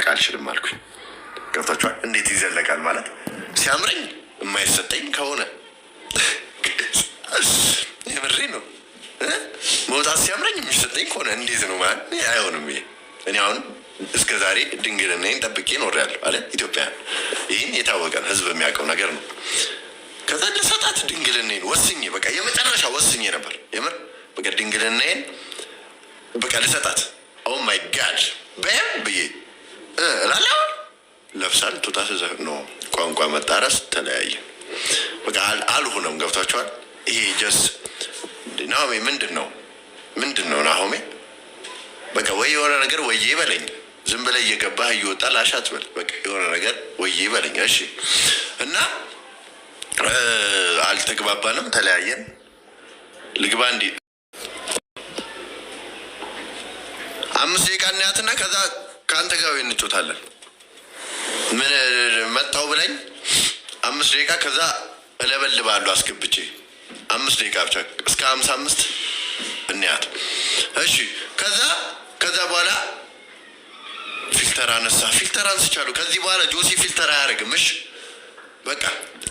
አልችልም አልኩኝ። ገብታችኋል? እንዴት ይዘለቃል ማለት ሲያምረኝ የማይሰጠኝ ከሆነ የምሬ ነው። መውጣት ሲያምረኝ የሚሰጠኝ ከሆነ እንዴት ነው ማለት አይሆንም። ይሄ እኔ አሁን እስከ ዛሬ ድንግልናዬን ጠብቄ ኖሬያለሁ አለ ኢትዮጵያ። ይህን የታወቀ ህዝብ የሚያውቀው ነገር ነው። ከዛ ልሰጣት ድንግልናዬን ወስኜ በቃ የመጨረሻ ወስኜ ነበር የምር በቃ ድንግልናዬን በቃ ልሰጣት። ኦ ማይ ጋድ በያም ብዬ እላለሁ። ለብሳል ቱታ ነው ቋንቋ መጣረስ ተለያየ። በቃ አልሆነም። ገብቷቸዋል። ይሄ ጀስ ናሆሜ ምንድን ነው ናሆሜ በቃ ወይ የሆነ ነገር ወዬ በለኝ። ዝም ብለህ እየገባህ እየወጣ ላሻት በል። በቃ የሆነ ነገር ወዬ በለኝ። እሺ እና አልተግባባንም፣ ተለያየን። ልግባ እንዲ 5 ደቂቃ እናያትና ከዛ ከአንተ ጋር እንጮታለን። ምን መጣው ብለኝ 5 ደቂቃ ከዛ እለበልባለሁ አስገብቼ 5 ደቂቃ ብቻ እስከ 55 እንያት። እሺ ከዛ በኋላ ፊልተር አነሳ። ፊልተር አንስቻለሁ። ከዚህ በኋላ ጆሲ ፊልተር አያደርግም። እሺ በቃ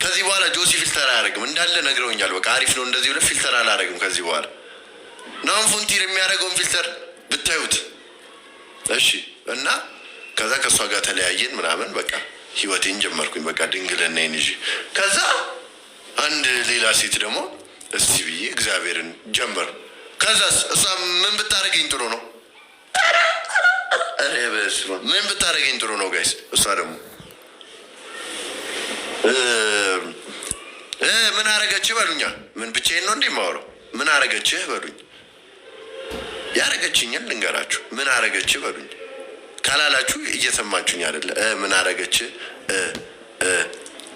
ከዚህ በኋላ ጆሲ ፊልተር አያደርግም እንዳለ ነግረውኛል። በቃ አሪፍ ነው እንደዚህ ብለህ ፊልተር አላደርግም ከዚህ በኋላ ናሆም ፎንቲር የሚያደርገውን ፊልተር ብታዩት። እሺ እና ከዛ ከእሷ ጋር ተለያየን ምናምን በቃ ህይወቴን ጀመርኩኝ። በቃ ድንግልናዬን ይዤ ከዛ አንድ ሌላ ሴት ደግሞ እስቲ ብዬ እግዚአብሔርን ጀመር። ከዛስ እሷ ምን ብታደርገኝ ጥሩ ነው? ምን ብታደርገኝ ጥሩ ነው ጋይስ? እሷ ደግሞ ምን አረገችህ በሉኛ። ምን ብቻዬን ነው እንዴ የማወራው? ምን አረገችህ በሉኝ። ያረገችኝን ልንገራችሁ። ምን አረገችህ በሉኝ ካላላችሁ እየሰማችሁኝ አይደለ? ምን አረገችህ?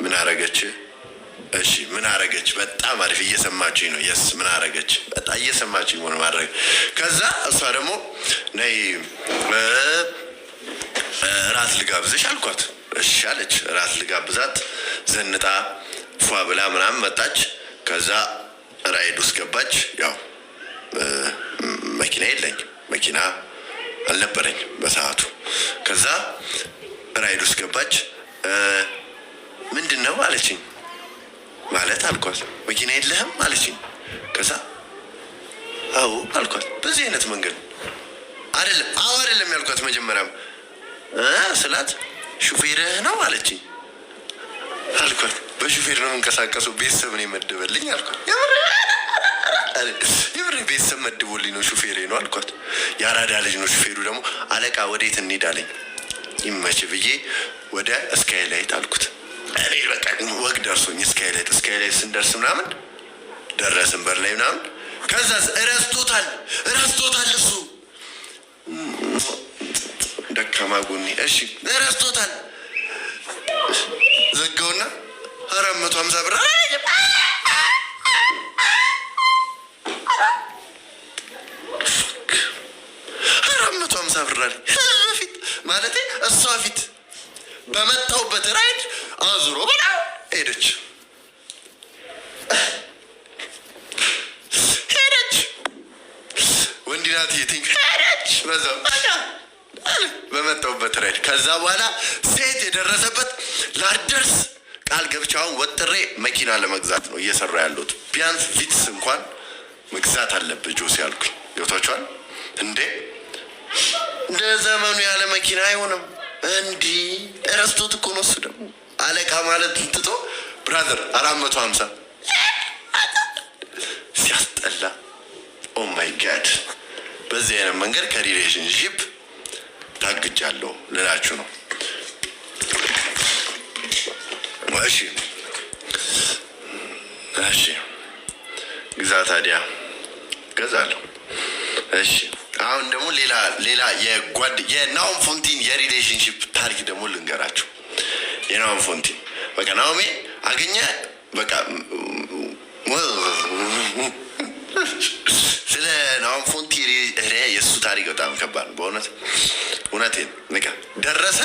ምን አረገችህ? እሺ ምን አረገች? በጣም አሪፍ እየሰማችኝ ነው። የስ ምን አረገች? በጣም እየሰማችኝ ሆነ ማድረግ። ከዛ እሷ ደግሞ ነይ ራት ልጋብዝሽ አልኳት። እሺ አለች። ራት ልጋብዛት ዘንጣ ፏ ብላ ምናምን መጣች። ከዛ ራይድ ውስጥ ገባች። ያው መኪና የለኝም፣ መኪና አልነበረኝ በሰዓቱ። ከዛ ራይድ ውስጥ ገባች። ምንድን ነው አለችኝ። ማለት አልኳት መኪና የለህም አለችኝ። ከዛ አዎ አልኳት። በዚህ አይነት መንገድ አይደለም አዎ አይደለም ያልኳት መጀመሪያም ስላት ሹፌርህ ነው አለችኝ። አልኳት በሹፌር ነው የምንቀሳቀሰው፣ ቤተሰብ ነው የመደበልኝ አልኳት። የምር ቤተሰብ መድቦልኝ ነው ሹፌሬ ነው አልኳት። የአራዳ ልጅ ነው ሹፌሩ ደግሞ። አለቃ ወዴት እንሄዳለኝ? ይመች ብዬ ወደ ስካይላይት አልኩት። እኔ በቃ ወግ ደርሶኝ ስካይላይት ስንደርስ ምናምን ደረስን በር ላይ ምናምን። ከዛ እረስቶታል እሱ ደካማ ጎኔ። እሺ እረስቶታል። ዘጋውና 450 ብር 450 ብር አለኝ ፊት ማለቴ እሷ ፊት በመጣሁበት ራይድ አዙሮ በላ ሄደች። ወንዲናት የትኝ ሄደች በዛው በመጣሁበት ራይድ። ከዛ በኋላ ሴት የደረሰበት ላደርስ ቃል ገብቻውን ወጥሬ መኪና ለመግዛት ነው እየሰራ ያለሁት። ቢያንስ ቪትስ እንኳን መግዛት አለብህ ጆሲ ያልኩኝ። ገብቷችኋል እንዴ? እንደ ዘመኑ ያለ መኪና አይሆንም። እንዲህ ረስቶት እኮ ነው እሱ ደግሞ አለቃ ማለት ትቶ ብራዘር 450 ሲያስጠላ። ኦ ማይ ጋድ። በዚህ አይነት መንገድ ከሪሌሽንሺፕ ታግጃለሁ ልላችሁ ነው። እሺ ግዛ ታዲያ ገዛለሁ። እሺ አሁን ደግሞ ሌላ የናሆም ፎንቲን የሪሌሽንሺፕ ታሪክ ደግሞ ልንገራችሁ። የናሆም ፎንቲን በቃ ናሆሜ አገኘ በቃ ስለ ናሆም ፎንቲን የእሱ ታሪክ በጣም ከባድ ነው በእውነት። እውነቴን ንቃ ደረሰ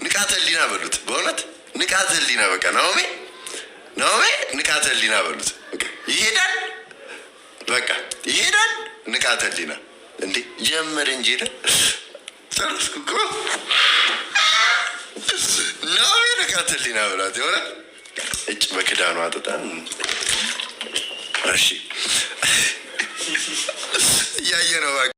ንቃተ ህሊና በሉት። በእውነት ንቃተ ህሊና በቃ ናሆሜ ንቃተ ህሊና በሉት። ይሄዳል በቃ ይሄዳል ንቃተ ህሊና እንዴ ጀመረ እንጂ ጨረስኩ እኮ ንቃተ ህሊና ብላት የሆነ እጭ በክዳኑ አጥጣ። እሺ እያየ ነው።